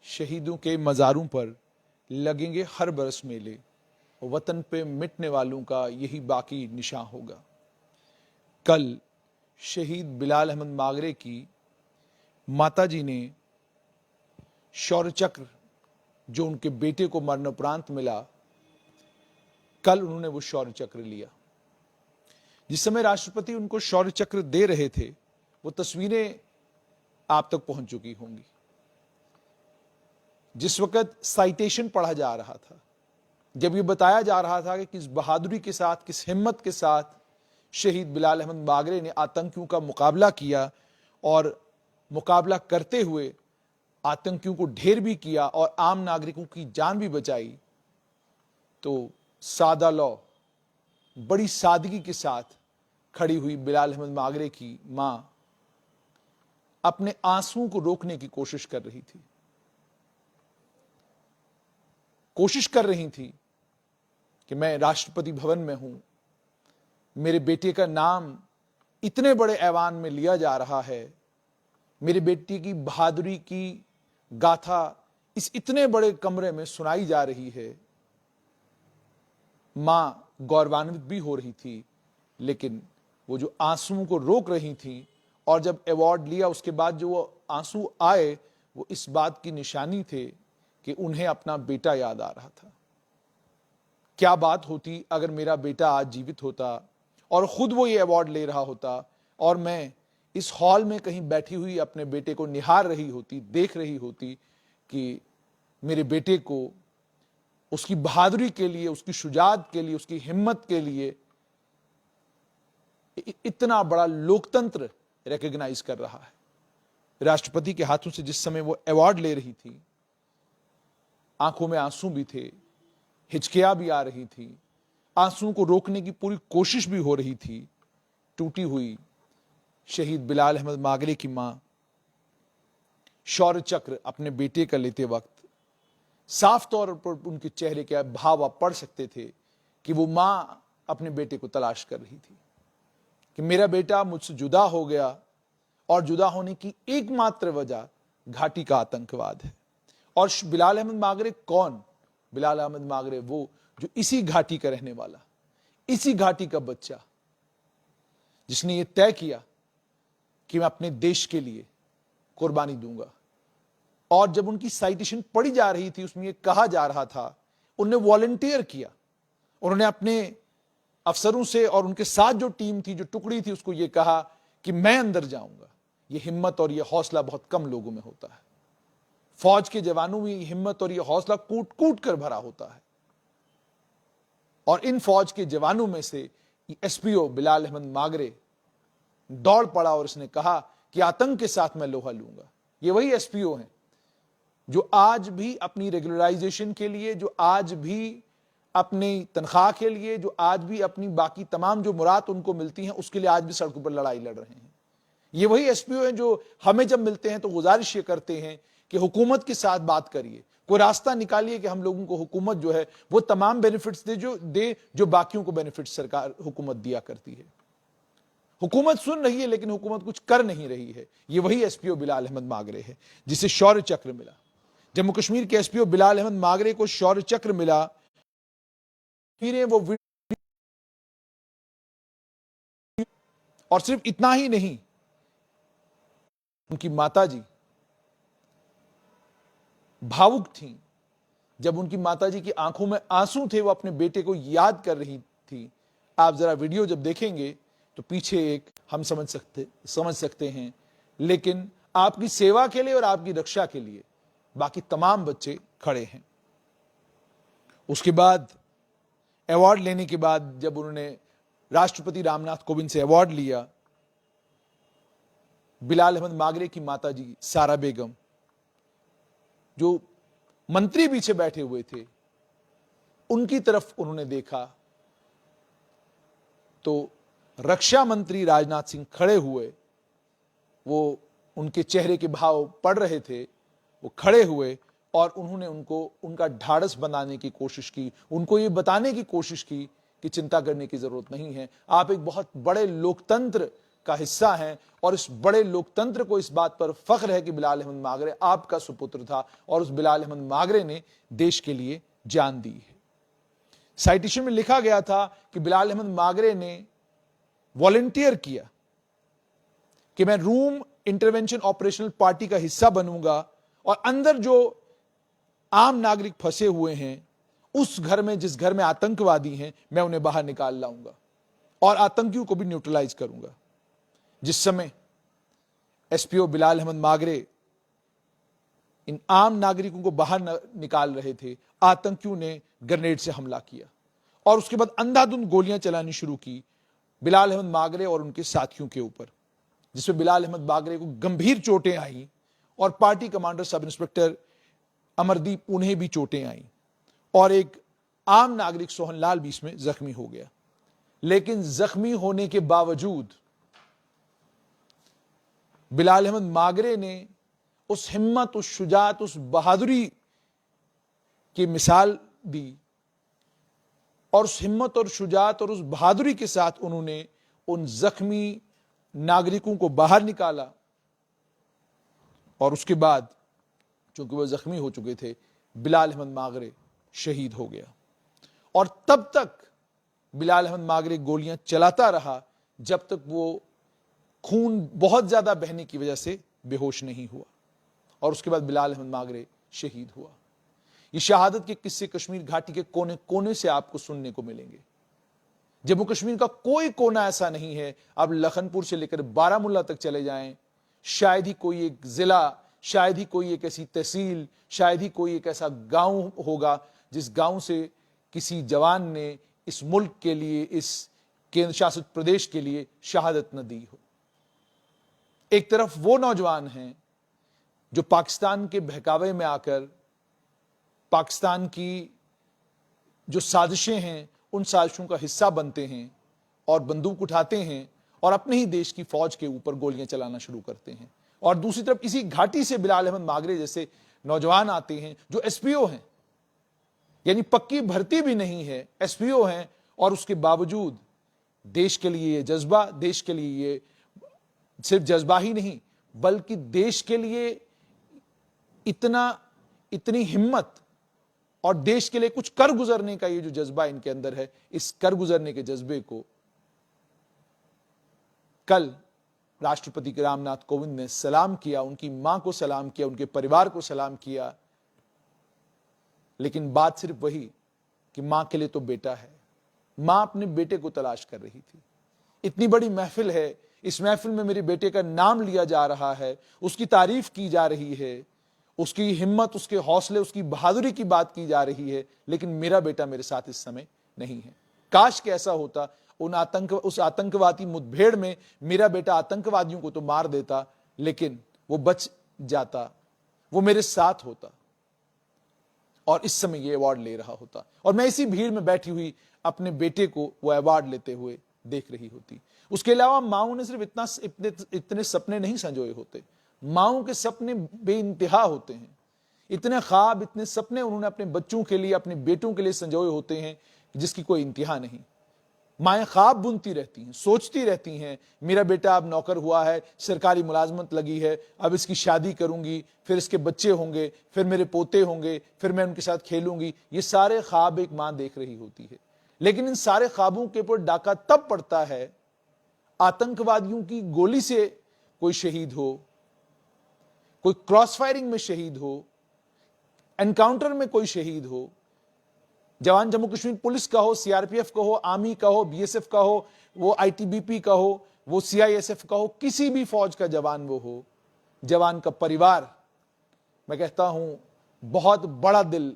शहीदों के मज़ारों पर लगेंगे हर बरस मेले, वतन पे मिटने वालों का यही बाकी निशान होगा। कल शहीद बिलाल अहमद मागरे की माताजी ने शौर्य चक्र जो उनके बेटे को मरणोपरांत मिला, कल उन्होंने वो शौर्य चक्र लिया। जिस समय राष्ट्रपति उनको शौर्य चक्र दे रहे थे, वो तस्वीरें आप तक पहुंच चुकी होंगी। जिस वक्त साइटेशन पढ़ा जा रहा था, जब ये बताया जा रहा था कि किस बहादुरी के साथ, किस हिम्मत के साथ शहीद बिलाल अहमद मागरे ने आतंकियों का मुकाबला किया और मुकाबला करते हुए आतंकियों को ढेर भी किया और आम नागरिकों की जान भी बचाई, तो सादा लौ बड़ी सादगी के साथ खड़ी हुई बिलाल अहमद मागरे की मां अपने आंसुओं को रोकने की कोशिश कर रही थी। कोशिश कर रही थी कि मैं राष्ट्रपति भवन में हूं, मेरे बेटे का नाम इतने बड़े ऐवान में लिया जा रहा है, मेरे बेटे की बहादुरी की गाथा इस इतने बड़े कमरे में सुनाई जा रही है। मां गौरवान्वित भी हो रही थी, लेकिन वो जो आंसुओं को रोक रही थी और जब अवार्ड लिया उसके बाद जो वो आंसू आए, वो इस बात की निशानी थे कि उन्हें अपना बेटा याद आ रहा था। क्या बात होती अगर मेरा बेटा आज जीवित होता और खुद वो ये अवार्ड ले रहा होता और मैं इस हॉल में कहीं बैठी हुई अपने बेटे को निहार रही होती, देख रही होती कि मेरे बेटे को उसकी बहादुरी के लिए, उसकी शुजाअत के लिए, उसकी हिम्मत के लिए इतना बड़ा लोकतंत्र रिकॉग्नाइज कर रहा है। राष्ट्रपति के हाथों से जिस समय वो अवार्ड ले रही थी, आंखों में आंसू भी थे, हिचकियां भी आ रही थी, आंसुओं को रोकने की पूरी कोशिश भी हो रही थी। टूटी हुई शहीद बिलाल अहमद मागरे की मां शौर्य चक्र अपने बेटे का लेते वक्त साफ तौर पर उनके चेहरे के भाव आप पढ़ सकते थे कि वो मां अपने बेटे को तलाश कर रही थी कि मेरा बेटा मुझसे जुदा हो गया और जुदा होने की एकमात्र वजह घाटी का आतंकवाद है। और बिलाल अहमद मागरे कौन? बिलाल अहमद मागरे वो जो इसी घाटी का रहने वाला, इसी घाटी का बच्चा, जिसने ये तय किया कि मैं अपने देश के लिए कुर्बानी दूंगा। और जब उनकी साइटेशन पढ़ी जा रही थी, उसमें यह कहा जा रहा था, उन्होंने वॉलंटियर किया, उन्होंने अपने अफसरों से और उनके साथ जो टीम थी, जो टुकड़ी थी, उसको यह कहा कि मैं अंदर जाऊंगा। यह हिम्मत और यह हौसला बहुत कम लोगों में होता है। फौज के जवानों में यह हिम्मत और यह हौसला कूट कूट कर भरा होता है। और इन फौज के जवानों में से एसपीओ बिलाल अहमद मागरे दौड़ पड़ा और उसने कहा कि आतंक के साथ मैं लोहा लूंगा। ये वही एसपीओ हैं जो आज भी अपनी रेगुलराइजेशन के लिए, जो आज भी अपनी तनख्वाह के लिए, जो आज भी अपनी बाकी तमाम जो मुराद उनको मिलती हैं, उसके लिए आज भी सड़कों पर लड़ाई लड़ रहे हैं। ये वही एसपीओ हैं जो हमें जब मिलते हैं तो गुजारिश ये करते हैं कि हुकूमत के साथ बात करिए, कोई रास्ता निकालिए कि हम लोगों को हुकूमत जो है वो तमाम बेनिफिट्स दे जो बाकियों को बेनिफिट्स सरकार हुकूमत दिया करती है। हुकूमत सुन रही है लेकिन हुकूमत कुछ कर नहीं रही है। ये वही एसपीओ बिलाल अहमद मागरे है जिसे शौर्य चक्र मिला। जम्मू कश्मीर के एसपीओ बिलाल अहमद मागरे को शौर्य चक्र मिला। फिर वो और सिर्फ इतना ही नहीं, उनकी माताजी भावुक थीं। जब उनकी माताजी की आंखों में आंसू थे, वो अपने बेटे को याद कर रही थी। आप जरा वीडियो जब देखेंगे तो पीछे एक हम समझ सकते हैं, लेकिन आपकी सेवा के लिए और आपकी रक्षा के लिए बाकी तमाम बच्चे खड़े हैं। उसके बाद अवार्ड लेने के बाद जब उन्होंने राष्ट्रपति रामनाथ कोविंद से अवार्ड लिया, बिलाल अहमद मागरे की माताजी सारा बेगम, जो मंत्री पीछे बैठे हुए थे, उनकी तरफ उन्होंने देखा तो रक्षा मंत्री राजनाथ सिंह खड़े हुए। वो उनके चेहरे के भाव पढ़ रहे थे, वो खड़े हुए और उन्होंने उनको उनका ढाढ़स बनाने की कोशिश की, उनको ये बताने की कोशिश की कि चिंता करने की जरूरत नहीं है, आप एक बहुत बड़े लोकतंत्र का हिस्सा हैं और इस बड़े लोकतंत्र को इस बात पर फख्र है कि बिलाल अहमद मागरे आपका सुपुत्र था और उस बिलाल अहमद मागरे ने देश के लिए जान दी है। साइटेशन में लिखा गया था कि बिलाल अहमद मागरे ने वॉलंटियर किया कि मैं रूम इंटरवेंशन ऑपरेशनल पार्टी का हिस्सा बनूंगा और अंदर जो आम नागरिक फंसे हुए हैं उस घर में, जिस घर में आतंकवादी हैं, मैं उन्हें बाहर निकाल लाऊंगा और आतंकियों को भी न्यूट्रलाइज करूंगा। जिस समय एसपीओ बिलाल अहमद मागरे इन आम नागरिकों को बाहर निकाल रहे थे, आतंकियों ने ग्रेनेड से हमला किया और उसके बाद अंधाधुंध गोलियां चलानी शुरू की बिलाल अहमद मागरे और उनके साथियों के ऊपर, जिसमें बिलाल अहमद मागरे को गंभीर चोटें आई और party commander sub inspector Amardeep, उन्हें भी चोटें आई और एक आम नागरिक सोहनलाल भी इसमें जख्मी हो गया। लेकिन जख्मी होने के बावजूद बिलाल अहमद मागरे ने उस हिम्मत, उस शुजात, उस बहादुरी की मिसाल दी और उस हिम्मत और शुजात और उस बहादुरी के साथ उन्होंने उन जख्मी नागरिकों को बाहर निकाला और उसके बाद चूंकि वह जख्मी हो चुके थे, बिलाल अहमद मागरे शहीद हो गया। और तब तक बिलाल अहमद मागरे गोलियां चलाता रहा जब तक वो खून बहुत ज्यादा बहने की वजह से बेहोश नहीं हुआ और उसके बाद बिलाल अहमद मागरे शहीद हुआ। ये शहादत के किस्से कश्मीर घाटी के कोने कोने से आपको सुनने को मिलेंगे। जम्मू कश्मीर का कोई कोना ऐसा नहीं है, आप लखनपुर से लेकर बारामूला तक चले जाएं, शायद ही कोई एक जिला, शायद ही कोई एक ऐसी तहसील, शायद ही कोई एक ऐसा गांव होगा जिस गांव से किसी जवान ने इस मुल्क के लिए, इस केंद्र शासित प्रदेश के लिए शहादत न दी हो। एक तरफ वो नौजवान हैं जो पाकिस्तान के बहकावे में आकर पाकिस्तान की जो साजिशें हैं उन साजिशों का हिस्सा बनते हैं और बंदूक उठाते हैं और अपने ही देश की फौज के ऊपर गोलियां चलाना शुरू करते हैं, और दूसरी तरफ इसी घाटी से बिलाल अहमद मागरे जैसे नौजवान आते हैं जो एसपीओ हैं, यानी पक्की भर्ती भी नहीं है, एसपीओ हैं, और उसके बावजूद देश के लिए ये जज्बा, देश के लिए ये सिर्फ जज्बा ही नहीं बल्कि देश के लिए इतनी हिम्मत और देश के लिए कुछ कर गुजरने का ये जो जज्बा इनके अंदर है, इस कर गुजरने के जज्बे को कल राष्ट्रपति रामनाथ कोविंद ने सलाम किया, उनकी मां को सलाम किया, उनके परिवार को सलाम किया। लेकिन बात सिर्फ वही कि मां के लिए तो बेटा है, मां अपने बेटे को तलाश कर रही थी। इतनी बड़ी महफिल है, इस महफिल में मेरे बेटे का नाम लिया जा रहा है, उसकी तारीफ की जा रही है, उसकी हिम्मत, उसके हौसले, उसकी बहादुरी की बात की जा रही है, लेकिन मेरा बेटा मेरे साथ इस समय नहीं है। काश कि ऐसा होता, उस आतंकवादी मुठभेड़ में मेरा बेटा आतंकवादियों को तो मार देता, लेकिन वो बच जाता, वो मेरे साथ होता और इस समय ये अवार्ड ले रहा होता, और मैं इसी भीड़ में बैठी हुई अपने बेटे को वो अवार्ड लेते हुए देख रही होती। उसके अलावा माओ ने सिर्फ इतने सपने नहीं संजोए होते, माओ के सपने बेइंतहा होते हैं। इतने ख्वाब, इतने सपने उन्होंने अपने बच्चों के लिए, अपने बेटों के लिए संजोए होते हैं जिसकी कोई इंतहा नहीं। माएं ख्वाब बुनती रहती हैं, सोचती रहती हैं, मेरा बेटा अब नौकर हुआ है, सरकारी मुलाजमत लगी है, अब इसकी शादी करूंगी, फिर इसके बच्चे होंगे, फिर मेरे पोते होंगे, फिर मैं उनके साथ खेलूंगी। ये सारे ख्वाब एक मां देख रही होती है, लेकिन इन सारे ख्वाबों के ऊपर डाका तब पड़ता है आतंकवादियों की गोली से कोई शहीद हो, कोई क्रॉस फायरिंग में शहीद हो, एनकाउंटर में कोई शहीद हो, जवान जम्मू कश्मीर पुलिस का हो, सीआरपीएफ का हो, आर्मी का हो, बीएसएफ का हो, वो आईटीबीपी का हो, वो सीआईएसएफ का हो, किसी भी फौज का जवान वो हो, जवान का परिवार, मैं कहता हूं बहुत बड़ा दिल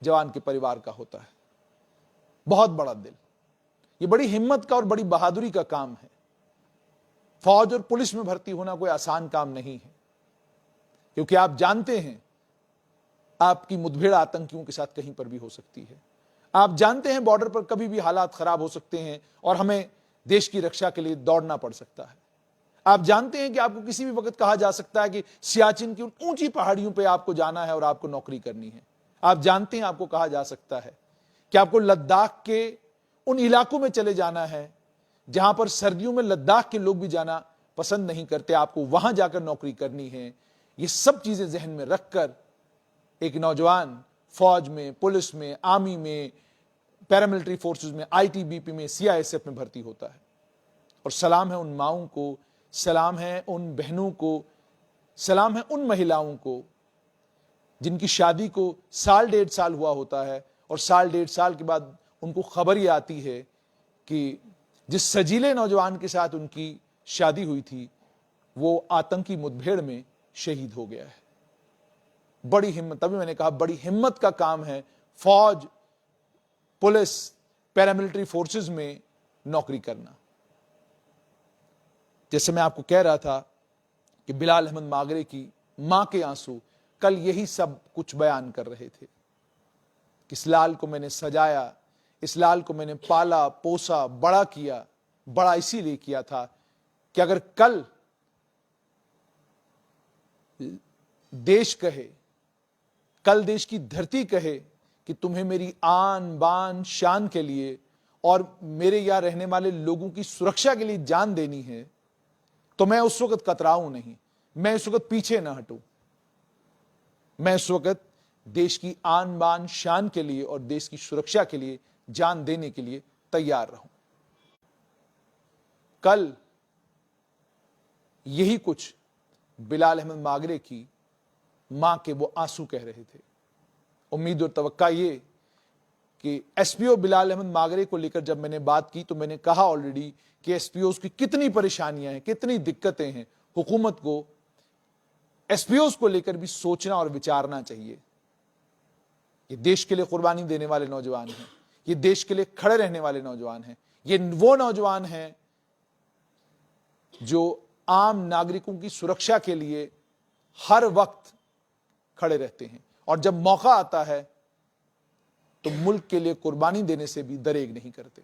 जवान के परिवार का होता है, बहुत बड़ा दिल। ये बड़ी हिम्मत का और बड़ी बहादुरी का काम है। फौज और पुलिस में भर्ती होना कोई आसान काम नहीं है, क्योंकि आप जानते हैं आपकी मुठभेड़ आतंकियों के साथ कहीं पर भी हो सकती है। आप जानते हैं बॉर्डर पर कभी भी हालात खराब हो सकते हैं और हमें देश की रक्षा के लिए दौड़ना पड़ सकता है। आप जानते हैं कि आपको किसी भी वक्त कहा जा सकता है कि सियाचिन की उन ऊंची पहाड़ियों पर आपको जाना है और आपको नौकरी करनी है। आप जानते हैं आपको कहा जा सकता है कि आपको लद्दाख के उन इलाकों में चले जाना है जहां पर सर्दियों में लद्दाख के लोग भी जाना पसंद नहीं करते, आपको वहां जाकर नौकरी करनी है। ये सब चीजें जहन में रखकर एक नौजवान फौज में, पुलिस में, आर्मी में, पैरामिलिट्री फोर्सेस में, आईटीबीपी में, सीआईएसएफ में भर्ती होता है। और सलाम है उन माओं को, सलाम है उन बहनों को, सलाम है उन महिलाओं को जिनकी शादी को साल 1.5 साल हुआ होता है और साल 1.5 साल के बाद उनको खबर ही आती है कि जिस सजीले नौजवान के साथ उनकी शादी हुई थी वो आतंकी मुठभेड़ में शहीद हो गया है। बड़ी हिम्मत, तभी मैंने कहा बड़ी हिम्मत का काम है फौज, पुलिस, पैरामिलिट्री फोर्सेस में नौकरी करना। जैसे मैं आपको कह रहा था कि बिलाल अहमद मागरे की मां के आंसू कल यही सब कुछ बयान कर रहे थे कि इस लाल को मैंने सजाया, इस लाल को मैंने पाला पोसा बड़ा किया, बड़ा इसीलिए किया था कि अगर कल देश कहे, कल देश की धरती कहे कि तुम्हें मेरी आन बान शान के लिए और मेरे यहां रहने वाले लोगों की सुरक्षा के लिए जान देनी है, तो मैं उस वक्त कतराऊं नहीं, मैं उस वक्त पीछे ना हटूं। मैं उस वक्त देश की आन बान शान के लिए और देश की सुरक्षा के लिए जान देने के लिए तैयार रहूं। कल यही कुछ बिलाल अहमद मागरे की मां के वो आंसू कह रहे थे। उम्मीद और तवक्का ये कि एसपीओ बिलाल अहमद मागरे को लेकर जब मैंने बात की तो मैंने कहा ऑलरेडी कि एसपीओ की कितनी परेशानियां हैं, कितनी दिक्कतें हैं। हुकूमत को एसपीओ को लेकर भी सोचना और विचारना चाहिए। ये देश के लिए कुर्बानी देने वाले नौजवान हैं, ये देश के लिए खड़े रहने वाले नौजवान हैं, ये वो नौजवान हैं जो आम नागरिकों की सुरक्षा के लिए हर वक्त खड़े रहते हैं और जब मौका आता है तो मुल्क के लिए कुर्बानी देने से भी दरेग नहीं करते।